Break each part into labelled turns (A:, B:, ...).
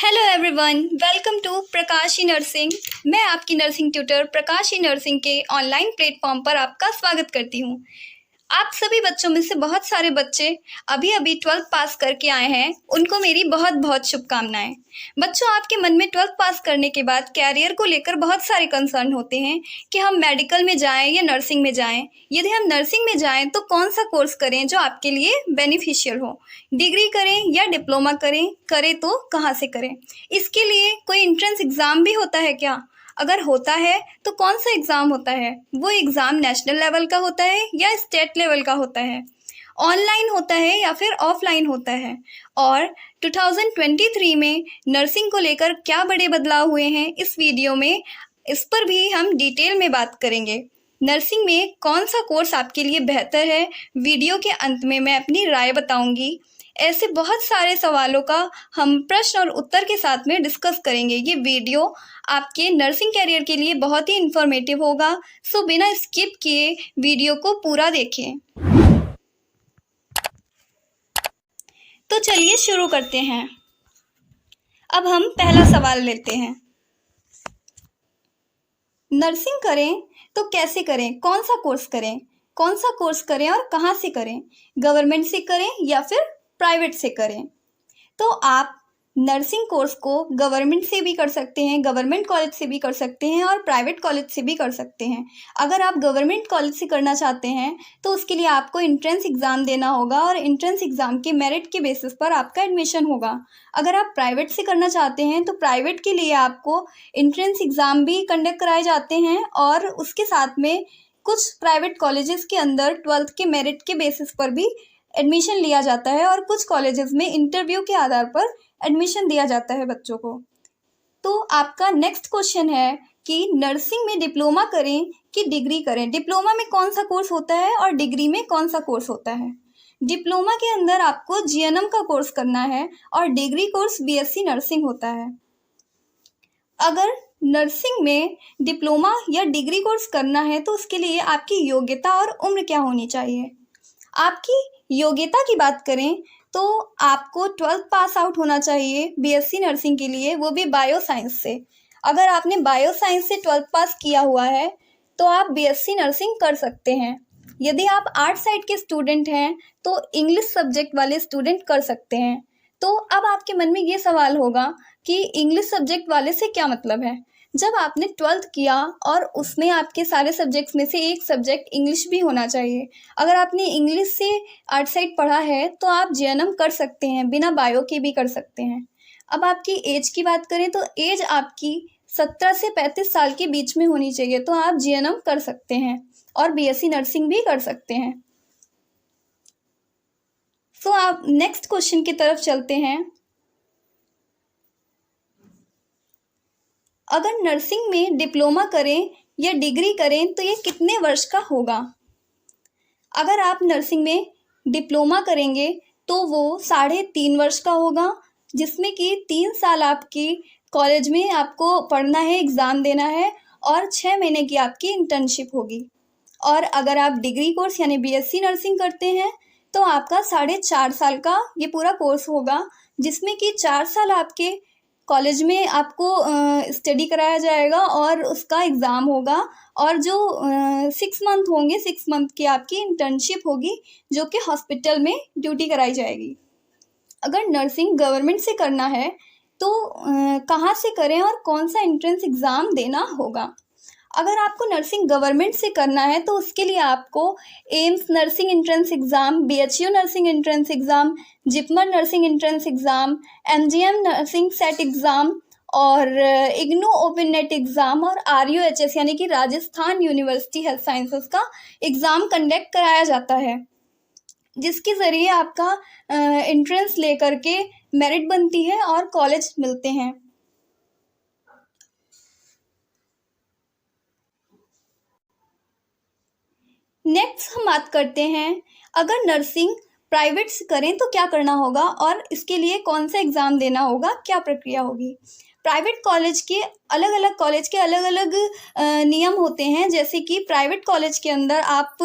A: Hello everyone, welcome to Prakashi nursing. मैं आपकी nursing tutor Prakashi nursing के ऑनलाइन प्लेटफॉर्म पर आपका स्वागत करती हूँ। आप सभी बच्चों में से बहुत सारे बच्चे अभी अभी 12th पास करके आए हैं, उनको मेरी बहुत बहुत शुभकामनाएं। बच्चों, आपके मन में 12th पास करने के बाद कैरियर को लेकर बहुत सारे कंसर्न होते हैं कि हम मेडिकल में जाएं या नर्सिंग में जाएं। यदि हम नर्सिंग में जाएं तो कौन सा कोर्स करें जो आपके लिए बेनिफिशियल हो, डिग्री करें या डिप्लोमा करें तो कहाँ से करें। इसके लिए कोई एंट्रेंस एग्ज़ाम भी होता है क्या? अगर होता है तो कौन सा एग्ज़ाम होता है? वो एग्ज़ाम नेशनल लेवल का होता है या स्टेट लेवल का होता है? ऑनलाइन होता है या फिर ऑफलाइन होता है? और 2023 में नर्सिंग को लेकर क्या बड़े बदलाव हुए हैं, इस वीडियो में इस पर भी हम डिटेल में बात करेंगे। नर्सिंग में कौन सा कोर्स आपके लिए बेहतर है, वीडियो के अंत में मैं अपनी राय बताऊंगी। ऐसे बहुत सारे सवालों का हम प्रश्न और उत्तर के साथ में डिस्कस करेंगे। ये वीडियो आपके नर्सिंग कैरियर के लिए बहुत ही इंफॉर्मेटिव होगा, सो बिना स्किप किए वीडियो को पूरा देखें। तो चलिए शुरू करते हैं। अब हम पहला सवाल लेते हैं। नर्सिंग करें तो कैसे करें, कौन सा कोर्स करें, कौन सा कोर्स करें और कहाँ से करें? गवर्नमेंट से करें या फिर प्राइवेट से करें? तो आप नर्सिंग कोर्स को गवर्नमेंट से भी कर सकते हैं, गवर्नमेंट कॉलेज से भी कर सकते हैं और प्राइवेट कॉलेज से भी कर सकते हैं। अगर आप गवर्नमेंट कॉलेज से करना चाहते हैं तो उसके लिए आपको एंट्रेंस एग्ज़ाम देना होगा और एंट्रेंस एग्ज़ाम के मेरिट के बेसिस पर आपका एडमिशन होगा। अगर आप प्राइवेट से करना चाहते हैं तो प्राइवेट के लिए आपको एंट्रेंस एग्ज़ाम भी कंडक्ट कराए जाते हैं और उसके साथ में कुछ प्राइवेट कॉलेजेस के अंदर 12th के मेरिट के बेसिस पर भी एडमिशन लिया जाता है और कुछ कॉलेजेस में इंटरव्यू के आधार पर एडमिशन दिया जाता है बच्चों को। तो आपका नेक्स्ट क्वेश्चन है कि नर्सिंग में डिप्लोमा करें कि डिग्री करें। डिप्लोमा में कौन सा कोर्स होता है और डिग्री में कौन सा कोर्स होता है? डिप्लोमा के अंदर आपको जीएनएम का कोर्स करना है और डिग्री कोर्स बीएससी नर्सिंग होता है। अगर नर्सिंग में डिप्लोमा या डिग्री कोर्स करना है तो उसके लिए आपकी योग्यता और उम्र क्या होनी चाहिए? आपकी योग्यता की बात करें तो आपको 12th पास आउट होना चाहिए बीएससी नर्सिंग के लिए, वो भी बायो साइंस से। अगर आपने बायो साइंस से 12th पास किया हुआ है तो आप बीएससी नर्सिंग कर सकते हैं। यदि आप आर्ट साइड के स्टूडेंट हैं तो इंग्लिश सब्जेक्ट वाले स्टूडेंट कर सकते हैं। तो अब आपके मन में ये सवाल होगा कि इंग्लिश सब्जेक्ट वाले से क्या मतलब है? जब आपने 12th किया और उसमें आपके सारे सब्जेक्ट्स में से एक सब्जेक्ट इंग्लिश भी होना चाहिए। अगर आपने इंग्लिश से आर्ट साइड पढ़ा है तो आप जीएनएम कर सकते हैं, बिना बायो के भी कर सकते हैं। अब आपकी एज की बात करें तो एज आपकी 17 से 35 साल के बीच में होनी चाहिए, तो आप जीएनएम कर सकते हैं और बीएससी नर्सिंग भी कर सकते हैं। तो आप नेक्स्ट क्वेश्चन की तरफ चलते हैं। अगर नर्सिंग में डिप्लोमा करें या डिग्री करें तो ये कितने वर्ष का होगा? अगर आप नर्सिंग में डिप्लोमा करेंगे तो वो 3.5 वर्ष का होगा, जिसमें कि 3 साल आपकी कॉलेज में आपको पढ़ना है, एग्ज़ाम देना है और 6 महीने की आपकी इंटर्नशिप होगी। और अगर आप डिग्री कोर्स यानी बीएससी नर्सिंग करते हैं तो आपका 4.5 साल का ये पूरा कोर्स होगा, जिसमें कि 4 साल आपके कॉलेज में आपको स्टडी कराया जाएगा और उसका एग्ज़ाम होगा और जो 6 मंथ होंगे, 6 मंथ की आपकी इंटर्नशिप होगी जो कि हॉस्पिटल में ड्यूटी कराई जाएगी। अगर नर्सिंग गवर्नमेंट से करना है तो कहाँ से करें और कौन सा एंट्रेंस एग्ज़ाम देना होगा? अगर आपको नर्सिंग गवर्नमेंट से करना है तो उसके लिए आपको AIIMS nursing entrance exam, BHU nursing entrance exam, JIPMER nursing entrance exam, MGM nursing set exam और इग्नू ओपन नेट एग्ज़ाम और आरयूएचएस यानी कि राजस्थान यूनिवर्सिटी हेल्थ साइंसेस का एग्ज़ाम कंडक्ट कराया जाता है, जिसके ज़रिए आपका एंट्रेंस लेकर के मेरिट बनती है और कॉलेज मिलते हैं। नेक्स्ट हम बात करते हैं, अगर नर्सिंग प्राइवेट से करें तो क्या करना होगा और इसके लिए कौन सा एग्ज़ाम देना होगा, क्या प्रक्रिया होगी? प्राइवेट कॉलेज के अलग अलग नियम होते हैं। जैसे कि प्राइवेट कॉलेज के अंदर आप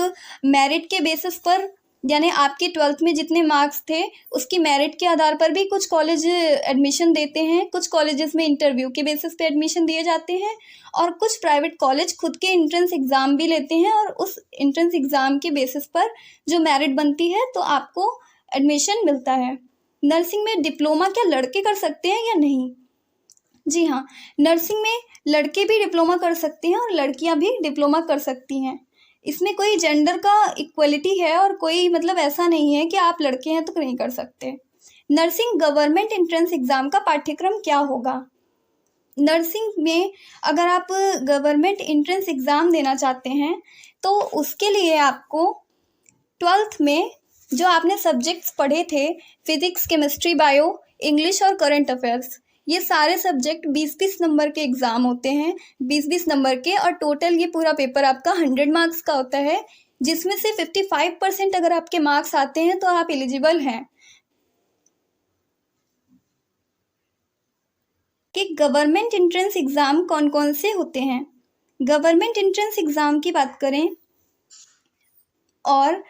A: मेरिट के बेसिस पर यानी आपके 12th में जितने मार्क्स थे उसकी मेरिट के आधार पर भी कुछ कॉलेज एडमिशन देते हैं, कुछ कॉलेजेस में इंटरव्यू के बेसिस पे एडमिशन दिए जाते हैं और कुछ प्राइवेट कॉलेज खुद के एंट्रेंस एग्ज़ाम भी लेते हैं और उस एंट्रेंस एग्ज़ाम के बेसिस पर जो मेरिट बनती है तो आपको एडमिशन मिलता है। नर्सिंग में डिप्लोमा क्या लड़के कर सकते हैं या नहीं? जी हाँ, नर्सिंग में लड़के भी डिप्लोमा कर सकते हैं और लड़कियां भी डिप्लोमा कर सकती हैं। इसमें कोई जेंडर का इक्वलिटी है और कोई मतलब ऐसा नहीं है कि आप लड़के हैं तो नहीं कर सकते। नर्सिंग गवर्नमेंट एंट्रेंस एग्ज़ाम का पाठ्यक्रम क्या होगा? नर्सिंग में अगर आप गवर्नमेंट एंट्रेंस एग्ज़ाम देना चाहते हैं तो उसके लिए आपको 12th में जो आपने सब्जेक्ट्स पढ़े थे, फिजिक्स, केमिस्ट्री, बायो, इंग्लिश और करंट अफेयर्स, ये सारे सब्जेक्ट 20-20 नंबर के एग्ज़ाम होते हैं, 20-20 नंबर के, और टोटल ये पूरा पेपर आपका 100 मार्क्स का होता है, जिसमें से 55% अगर आपके मार्क्स आते हैं तो आप एलिजिबल हैं। कि गवर्नमेंट एंट्रेंस एग्ज़ाम कौन कौन से होते हैं? गवर्नमेंट एंट्रेंस एग्ज़ाम की बात करें और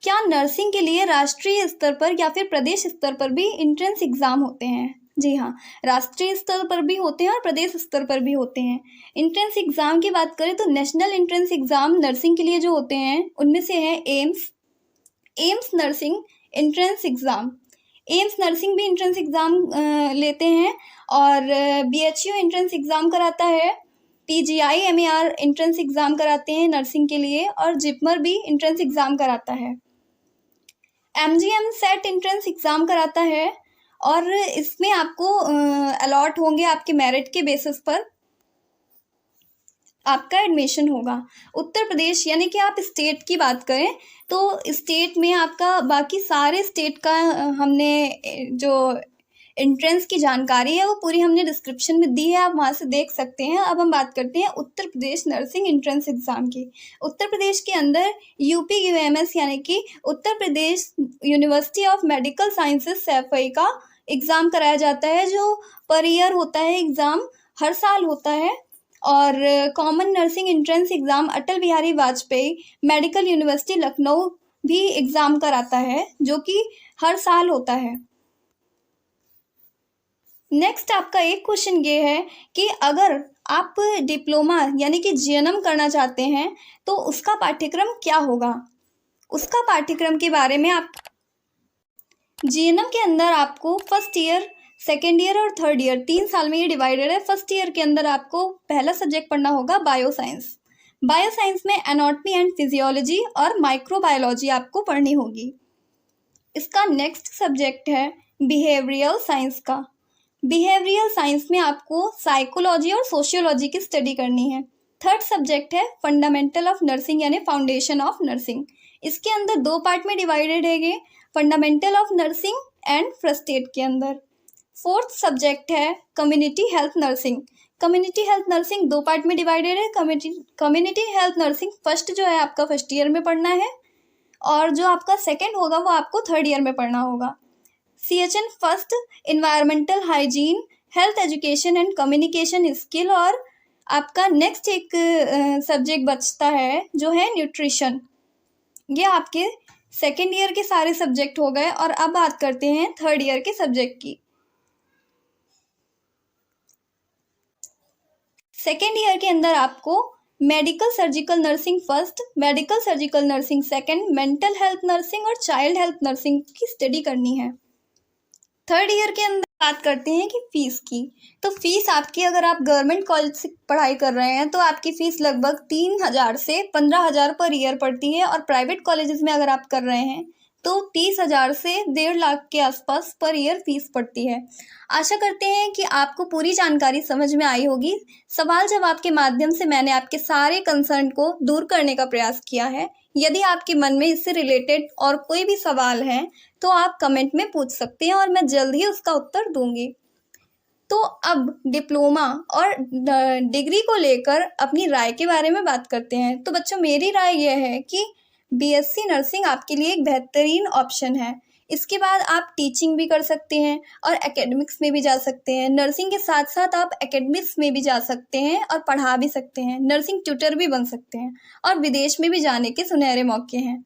A: क्या नर्सिंग के लिए राष्ट्रीय स्तर पर या फिर प्रदेश स्तर पर भी एंट्रेंस एग्ज़ाम होते हैं? जी हाँ, राष्ट्रीय स्तर पर भी होते हैं और प्रदेश स्तर पर भी होते हैं। एंट्रेंस एग्ज़ाम की बात करें तो नेशनल एंट्रेंस एग्ज़ाम नर्सिंग के लिए जो होते हैं उनमें से है AIIMS nursing entrance exam. AIIMS nursing भी एंट्रेंस एग्ज़ाम लेते हैं और BHU एंट्रेंस एग्ज़ाम कराता है, PGI MER एंट्रेंस एग्ज़ाम कराते हैं नर्सिंग के लिए और जिपमर भी एंट्रेंस एग्ज़ाम कराता है। MGM सेट एंट्रेंस एग्ज़ाम कराता है और इसमें आपको अलॉट होंगे आपके मेरिट के बेसिस पर आपका एडमिशन होगा। उत्तर प्रदेश यानी कि आप स्टेट की बात करें तो स्टेट में आपका बाकी सारे स्टेट का हमने जो एंट्रेंस की जानकारी है वो पूरी हमने डिस्क्रिप्शन में दी है, आप वहाँ से देख सकते हैं। अब हम बात करते हैं Uttar Pradesh nursing entrance exam की। उत्तर प्रदेश के अंदर UPUMS यानी कि Uttar Pradesh university of medical sciences Saifai का एग्ज़ाम कराया जाता है, जो पर ईयर होता है, एग्ज़ाम हर साल होता है। और common nursing entrance exam Atal Bihari Vajpayee medical university Lucknow भी एग्ज़ाम कराता है, जो कि हर साल होता है। नेक्स्ट आपका एक क्वेश्चन ये है कि अगर आप डिप्लोमा यानी कि GNM करना चाहते हैं तो उसका पाठ्यक्रम क्या होगा? उसका पाठ्यक्रम के बारे में आप GNM के अंदर आपको फर्स्ट ईयर, सेकेंड ईयर और थर्ड ईयर 3 साल में ये डिवाइडेड है। फर्स्ट ईयर के अंदर आपको पहला सब्जेक्ट पढ़ना होगा बायोसाइंस। बायोसाइंस में एनाटॉमी एंड फिजियोलॉजी और माइक्रोबायोलॉजी आपको पढ़नी होगी। इसका नेक्स्ट सब्जेक्ट है बिहेवियरल साइंस का। बिहेवियरल साइंस में आपको साइकोलॉजी और सोशियोलॉजी की स्टडी करनी है। थर्ड सब्जेक्ट है फंडामेंटल ऑफ नर्सिंग यानी फाउंडेशन ऑफ नर्सिंग। इसके अंदर 2 पार्ट में डिवाइडेड है, fundamental of nursing and first aid के अंदर। फोर्थ सब्जेक्ट है community health nursing. Community health nursing 2 part में डिवाइडेड है। कम्युनिटी हेल्थ नर्सिंग फर्स्ट जो है आपका फर्स्ट ईयर में पढ़ना है और जो आपका सेकेंड होगा वो आपको थर्ड ईयर में पढ़ना होगा। CHN first environmental hygiene, health education and communication skill, और आपका नेक्स्ट एक सब्जेक्ट बचता है जो है न्यूट्रिशन। ये आपके सेकेंड ईयर के सारे सब्जेक्ट हो गए और अब बात करते हैं थर्ड ईयर के सब्जेक्ट की। सेकेंड ईयर के अंदर आपको medical surgical nursing first, medical surgical nursing second, mental health nursing और चाइल्ड हेल्थ नर्सिंग की स्टडी करनी है। थर्ड ईयर के अंदर बात करते हैं कि फ़ीस की। तो फीस आपकी, अगर आप गवर्नमेंट कॉलेज से पढ़ाई कर रहे हैं तो आपकी फ़ीस लगभग 3,000 से 15,000 पर ईयर पड़ती है और प्राइवेट कॉलेजेस में अगर आप कर रहे हैं तो 30,000 से 1.5 लाख के आसपास पर ईयर फीस पड़ती है। आशा करते हैं कि आपको पूरी जानकारी समझ में आई होगी। सवाल जवाब के माध्यम से मैंने आपके सारे कंसर्न को दूर करने का प्रयास किया है। यदि आपके मन में इससे रिलेटेड और कोई भी सवाल है तो आप कमेंट में पूछ सकते हैं और मैं जल्द ही उसका उत्तर दूंगी। तो अब डिप्लोमा और डिग्री को लेकर अपनी राय के बारे में बात करते हैं। तो बच्चों, मेरी राय यह है कि BSc नर्सिंग आपके लिए एक बेहतरीन ऑप्शन है। इसके बाद आप टीचिंग भी कर सकते हैं और एकेडमिक्स में भी जा सकते हैं। नर्सिंग के साथ साथ आप एकेडमिक्स में भी जा सकते हैं और पढ़ा भी सकते हैं। नर्सिंग ट्यूटर भी बन सकते हैं और विदेश में भी जाने के सुनहरे मौके हैं।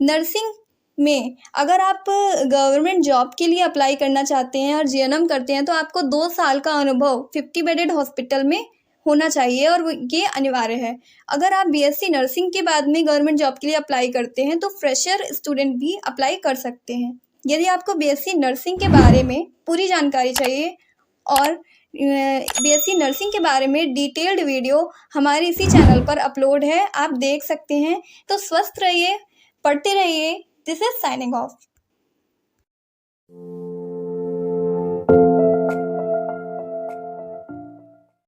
A: नर्सिंग में अगर आप गवर्नमेंट जॉब के लिए अप्लाई करना चाहते हैं और जीएनएम करते हैं तो आपको 2 साल का अनुभव 50 बेडेड हॉस्पिटल में होना चाहिए और ये अनिवार्य है। अगर आप बीएससी नर्सिंग के बाद में गवर्नमेंट जॉब के लिए अप्लाई करते हैं तो फ्रेशर स्टूडेंट भी अप्लाई कर सकते हैं। यदि आपको बीएससी नर्सिंग के बारे में पूरी जानकारी चाहिए और बीएससी नर्सिंग के बारे में डिटेल्ड वीडियो हमारे इसी चैनल पर अपलोड है, आप देख सकते हैं। तो स्वस्थ रहिए, पढ़ते रहिए। This is signing off.